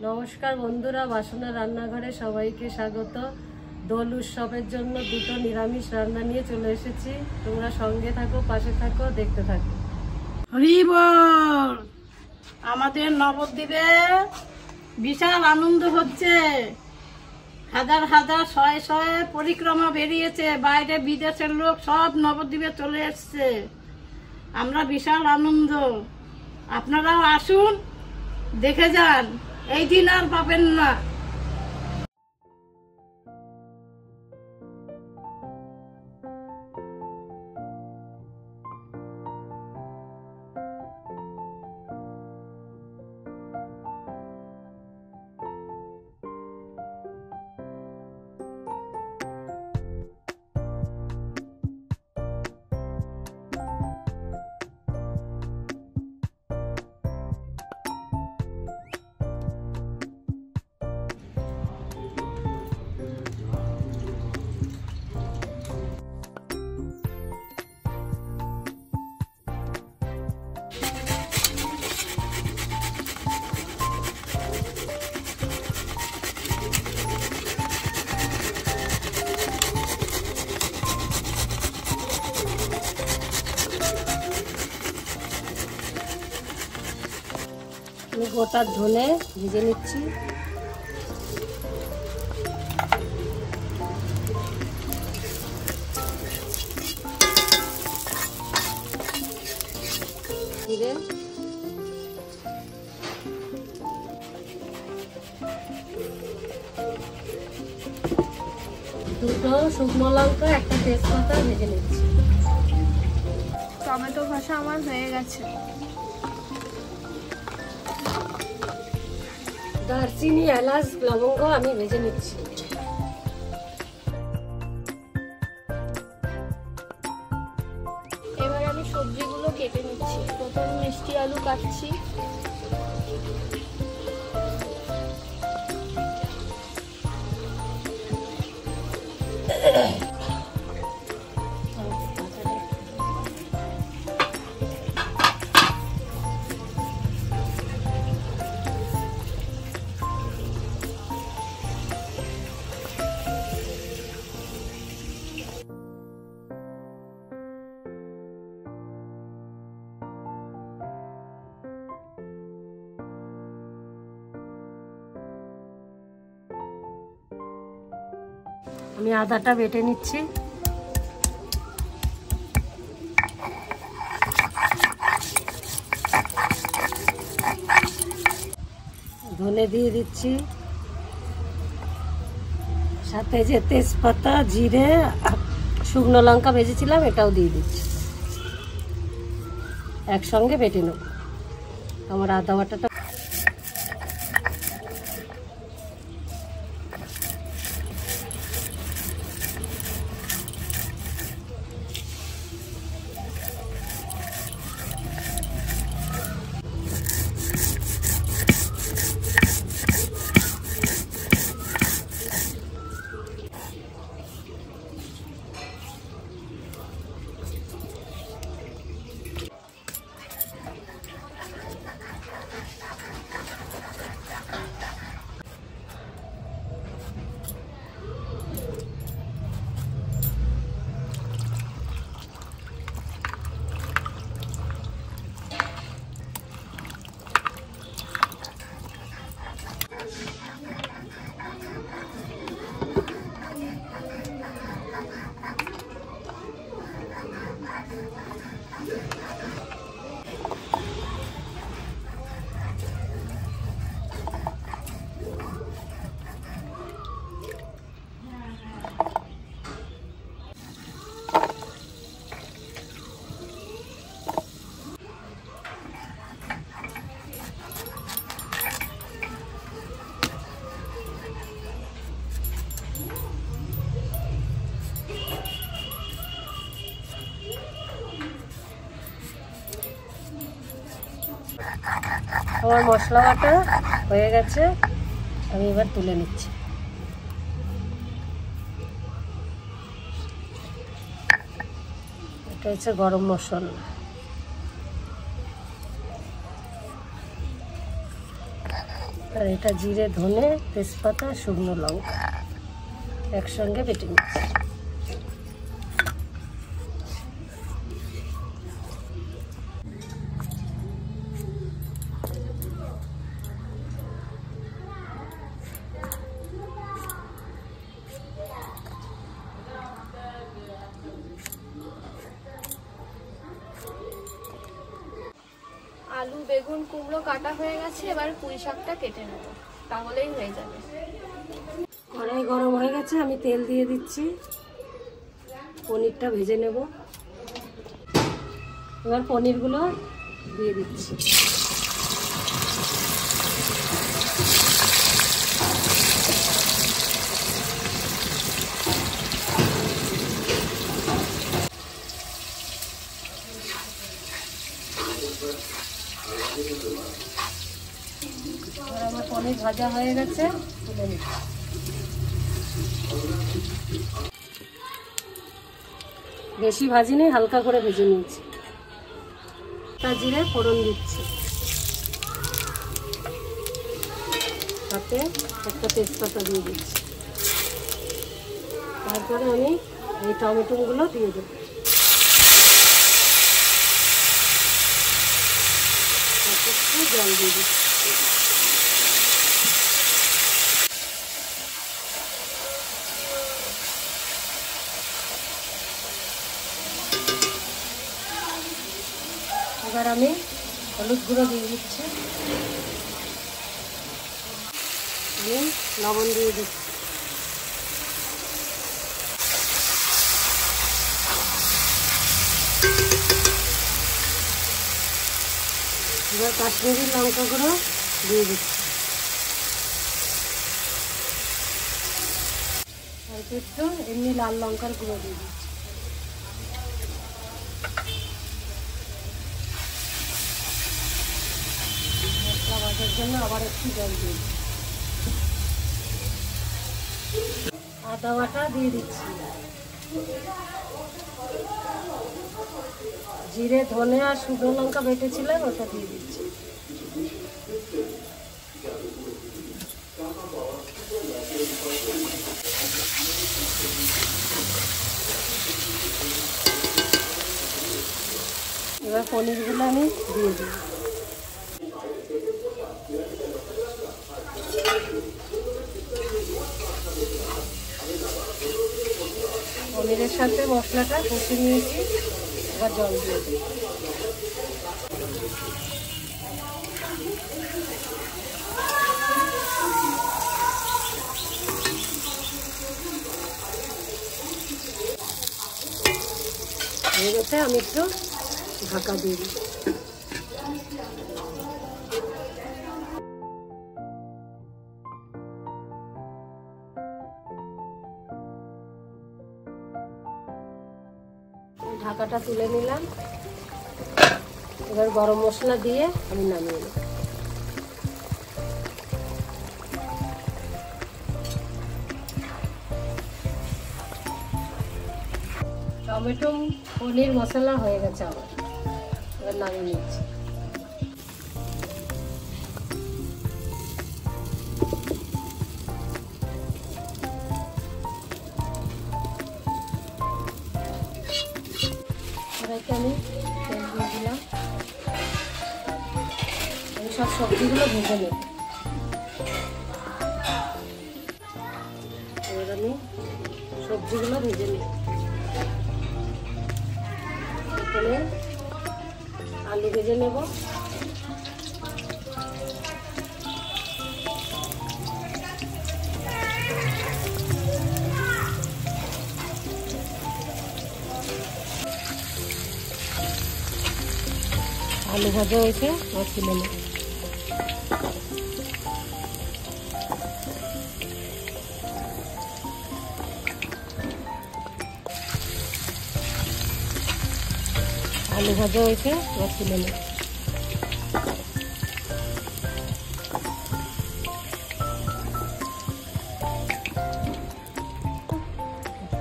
নমস্কার বন্ধুরা, বাসনা রান্নাঘরে সবাইকে স্বাগত। দোল উৎসবের জন্য দুটো নিরামিষ রান্না নিয়ে চলে এসেছি। তোমরা সঙ্গে থাকো, পাশে থাকো, দেখতে থাকো। হরি বল। আমাদের নবদ্বীপে বিশাল আনন্দ হচ্ছে। হাজার হাজার শয়ে শয়ে পরিক্রমা বেরিয়েছে, বাইরে বিদেশের লোক সব নবদ্বীপে চলে এসছে। আমরা বিশাল আনন্দ, আপনারাও আসুন, দেখে যান, এই দিন আর পাবেন না। আমি গোটা ধনে ভেজে নিচ্ছি। জিরে, দুটো শুকনো লঙ্কা, একটা তেজপাতা ভেজে নিচ্ছি। টমেটো ভাষা আমার হয়ে গেছে। দারচিনি, এলাচ, লবঙ্গ আমি ভেজে নিচ্ছি। এবার আমি সবজিগুলো কেটে নিচ্ছি। প্রথম মিষ্টি আলু কাটছি। আমি আদাটা বেটে নিচ্ছি। ধনে দিয়ে দিচ্ছি, সাথে যে তেজপাতা, জিরে, শুকনো লঙ্কা ভেজেছিলাম এটাও দিয়ে দিচ্ছি। একসঙ্গে বেটে নেব। আমার আদা বাটাটা আমার মশলা বাটা হয়ে গেছে। আমি এবার তুলে নিচ্ছি। এটা হচ্ছে গরম মশলা। আর এটা জিরে, ধনে, তেজপাতা, শুকনো লঙ্কা একসঙ্গে বেটে নিচ্ছি। আলু, বেগুন, কুমড়ো কাটা হয়ে গেছে, এবার পুঁই শাকটা কেটে নেব, তাহলেই হয়ে যাবে। কড়াই গরম হয়ে গেছে, আমি তেল দিয়ে দিচ্ছি। পনিরটা ভেজে নেব। এবার পনিরগুলো দিয়ে দিচ্ছি। আমার পনির ভাজা হয়ে গেছে, তুলে নিচ্ছি। বেশি ভাজিনি, হালকা করে ভেজে নিয়েছি। জিরে ফোড়ন দিচ্ছি, তাতে একটা তেজপাতা দিয়ে দিচ্ছি। তারপরে আমি এই টমেটোগুলো দিয়ে দেবো। একটু জল দিয়ে দিচ্ছি। এবার আমি হলুদ গুঁড়ো দিয়ে দিচ্ছি, লবণ দিয়ে দিচ্ছি। এবার কাশ্মীরি লঙ্কা গুঁড়ো দিয়ে দিচ্ছি। অল্প একটু এমনি লাল লঙ্কার গুঁড়ো দিয়ে দিচ্ছি। মশলা ভাজার জন্য আবার একটু জল দিয়ে দিচ্ছি। আদা বাটা দিয়ে দিচ্ছি। জিরে, ধনে আর শুকনো লঙ্কা বেটেছিলাম, ওটা দিয়ে দিচ্ছি। এবার পনিরগুলো আমি দিয়ে দিই। পনিরের সাথে মশলাটা কষে নিয়েছি, এবার জল দিয়ে দিই। হয়ে গেছে, আমি একটু ঢাকা দিয়ে দিই। ঢাকাটা তুলে নিলাম। এবার গরম মশলা দিয়ে আমি নামিয়ে নেব। টমেটো পনির মশলা হয়ে গেছে আমার, এবার নামিয়ে নিচ্ছি। কড়াইতে আমি তেল দিয়ে দিলাম। আমি সব সবজিগুলো ভেজে নেব। এবার আমি সবজিগুলো ভেজে নেব। এখানে আলু ভেজে নেব। আলু ভাজা হয়েছে, আর তুলে নেব। আলু ভাজা হয়েছে, আর তুলে নেব।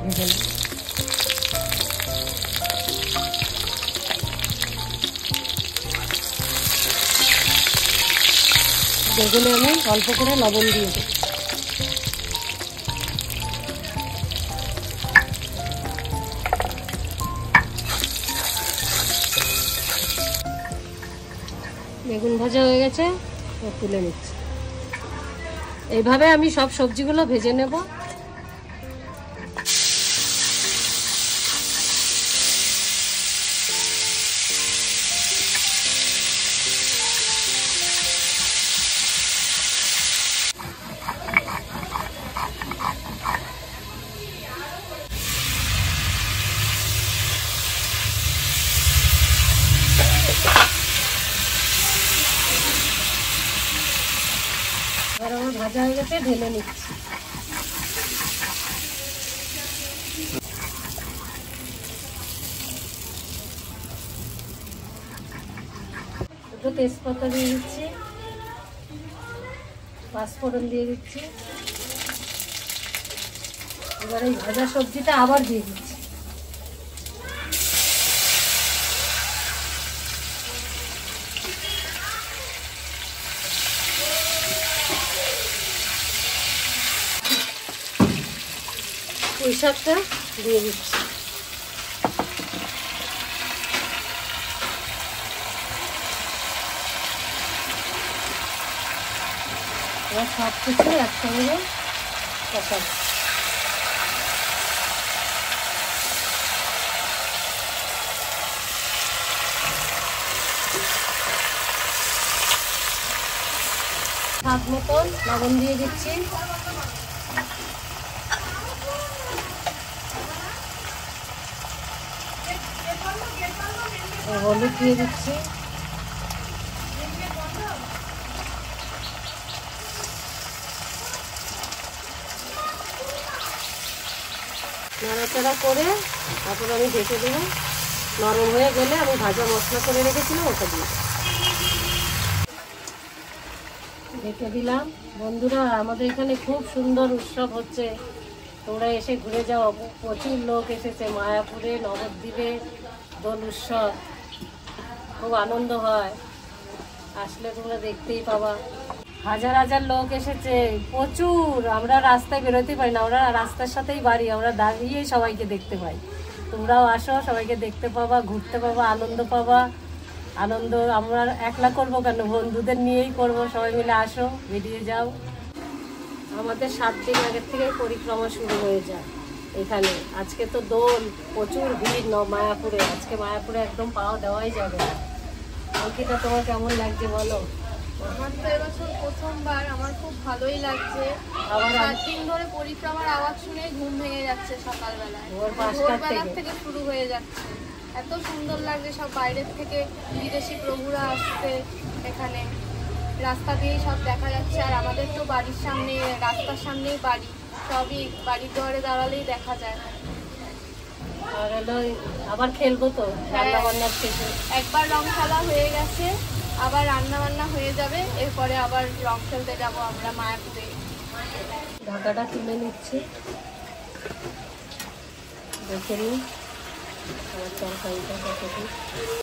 ভেজে নেব। বেগুনে আমি অল্প করে লবণ দিয়ে দেব। বেগুন ভাজা হয়ে গেছে, তুলে নিচ্ছি। এইভাবে আমি সব সবজিগুলো ভেজে নেব। এবার আমার ভাজা হয়ে গেছে, ঢেলে নিচ্ছি। দুটো তেজপাতা দিয়ে দিচ্ছি, পাঁচফোড়ন দিয়ে দিচ্ছি। এবার এই ভাজা সবজিটা আবার দিয়ে দিচ্ছি। পুঁই শাকটা দিয়ে দিচ্ছি। এবার সব কিছু একসঙ্গে কষাবো। স্বাদ মতন লবণ দিয়ে দিচ্ছি। হলুদ দিয়ে দিচ্ছি। নাড়াচাড়া করে তারপর আমি ঢেকে দেবো। নরম হয়ে গেলে আমি ভাজা মশলা করে রেখেছিলাম ওটা দিয়ে ঢেকে দিলাম। বন্ধুরা, আমাদের এখানে খুব সুন্দর উৎসব হচ্ছে, তোমরা এসে ঘুরে যাও। প্রচুর লোক এসেছে মায়াপুরে, নবদ্বীপে দোল উৎসব খুব আনন্দ হয়। আসলে তোমরা দেখতেই পাবা, হাজার হাজার লোক এসেছে প্রচুর। আমরা রাস্তায় বেরোতে পারি না, আমরা রাস্তার সাথেই বাড়ি, আমরা দাঁড়িয়েই সবাইকে দেখতে পাই। তোমরাও আসো, সবাইকে দেখতে পাবা, ঘুরতে পাবা, আনন্দ পাবা। আনন্দ আমরা একলা করবো কেন, বন্ধুদের নিয়েই করবো। সবাই মিলে আসো, বেরিয়ে যাও। আমাদের 7 দিন আগের থেকে পরিক্রমা শুরু হয়ে যায় এখানে। আজকে তো দোল, প্রচুর ভিড় মায়াপুরে। আজকে মায়াপুরে একদম পাওয়া দেওয়াই যাবে না। অঙ্কিতা, তোমার কেমন লাগছে বলো? আমার তো এবছর প্রথমবার, আমার খুব ভালোই লাগছে। 7 দিন ধরে পরিক্রমার আওয়াজ শুনে ঘুম ভেঙে যাচ্ছে সকালবেলায়। ভোরবেলা থেকে শুরু হয়ে যাচ্ছে। এত সুন্দর লাগছে, সব বাইরের থেকে বিদেশি প্রভুরা আসছে এখানে। রাস্তা দিয়েই সব দেখা যাচ্ছে। আর আমাদের তো বাড়ির সামনে, রাস্তার সামনেই বাড়ি, সবই বাড়ির দুয়ারে দাঁড়ালেই দেখা যায়। আর আবার খেলবো তো রান্না বান্নার শেষে। একবার রং খেলা হয়ে গেছে, আবার রান্না বান্না হয়ে যাবে, এরপরে আবার রং খেলতে যাব আমরা মায়াপুরে। ঢাকাটা তুলে নিচ্ছি, দেখে নিই আমার তরকারিটা কতটুকু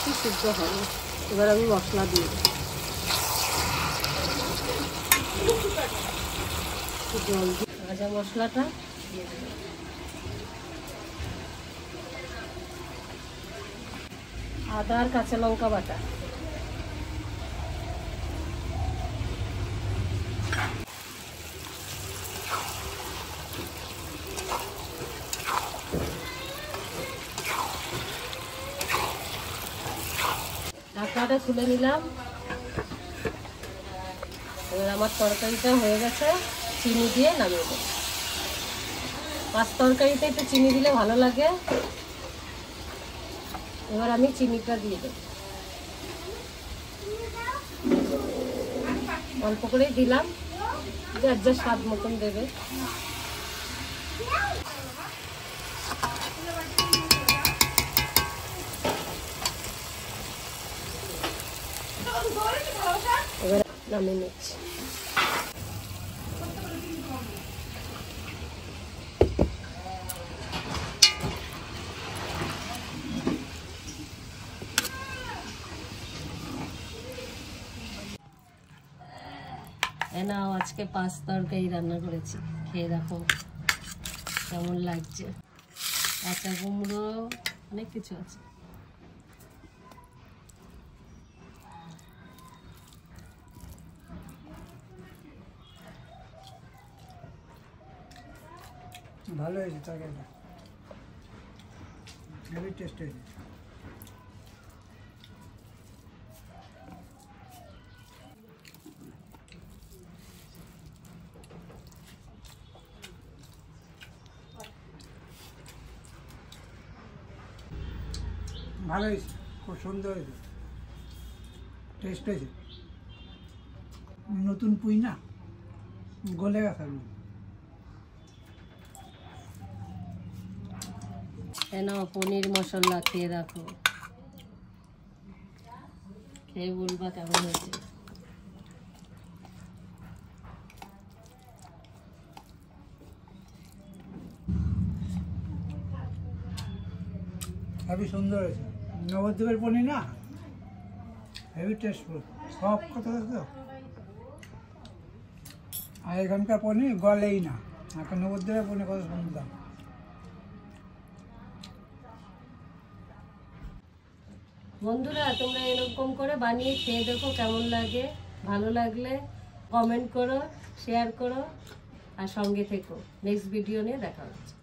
কি সিদ্ধ হবে। এবার আমি মশলা দিয়ে জল দিয়ে ভাজা মশলাটা দিয়ে দেবো। আদা আর কাঁচা লঙ্কা বাটা, ঢাকাটা খুলে নিলাম। এবার আমার তরকারিটা হয়ে গেছে, চিনি দিয়ে নামিয়ে দেবো। মাছ তরকারিতে একটু চিনি দিলে ভালো লাগে। এবার আমি চিনিটা দিয়ে দেবো, অল্প করেই দিলাম, যার যা স্বাদ মতন দেবে। এবার নামিয়ে নিচ্ছি। নাও, আজকে 5 তরকারি রান্না করেছি, খেয়ে দেখো কেমন লাগছে। কাঁচা কুমড়ো, অনেক কিছু আছে। ভালো হয়েছে তরকারিটা, হেভি টেস্ট হয়েছে। ভালো হয়েছে, খুব সুন্দর হয়েছে, টেস্ট হয়েছে। নতুন পুঁই না, গলে গেছে। নাও পনির মশলা, খেয়ে দেখো, খেয়ে বলবা কেমন হয়েছে। হেভি সুন্দর হয়েছে, নবদ্বীপের পনির না, হেভি টেস্টফুল, সব কথা তো। আর এখানকার পনির গলেই না, এখন নবদ্বীপের পনির কত সুন্দর। বন্ধুরা তোমরা এরকম করে বানিয়ে খেয়ে দেখো কেমন লাগে। ভালো লাগলে কমেন্ট করো, শেয়ার করো আর সঙ্গে থেকো। নেক্সট ভিডিও নিয়ে দেখা হচ্ছে।